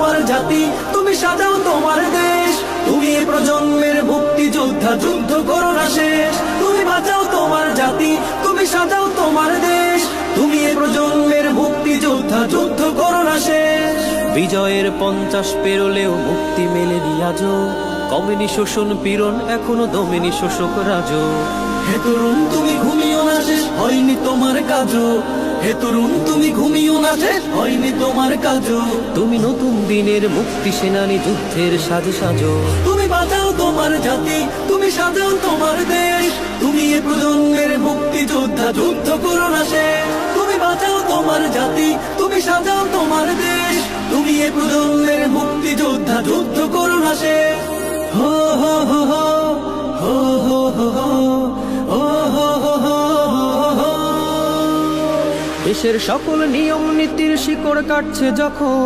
তোমার জাতি, তুমি সাজাও তোমার দেশ। তুমি এ প্রজন্মের মুক্তিযোদ্ধা, যুদ্ধ করো না শেষ। তুমি বাঁচাও তোমার জাতি, তুমি সাজাও তোমার দেশ। তুমি এ প্রজন্মের মুক্তিযোদ্ধা, যুদ্ধ করো না শেষ। বিজয়ের 50 পেরোলেও মুক্তি মেলেনি আজও, কমেনি শোষণ পীড়ন, এখনো দমেনি শোষক রাজ। হে তরুণ তুমি ঘুমিও না, শেষ হয়নি তোমার কাজও। হে তরুণ তুমি ঘুমিও না, শেষ হয়নি তোমার কাজও। তুমি নতুন দিনের মুক্তি সেনানী, যুদ্ধের সাজে সাজো। তুমি বাঁচাও তোমার জাতি, তুমি সাজাও তোমার দেশ। তুমি এ প্রজন্মের মুক্তিযোদ্ধা, যুদ্ধ করো না শেষ। তুমি বাঁচাও তোমার জাতি, তুমি সাজাও তোমার দেশ। তুমি এ প্রজন্মের মুক্তিযোদ্ধা, যুদ্ধ করো না শেষ। হো হো হো হো হো হো হো হো হো হো। দেশের সকল নিয়ম নীতির শিকড় কাটছে যখন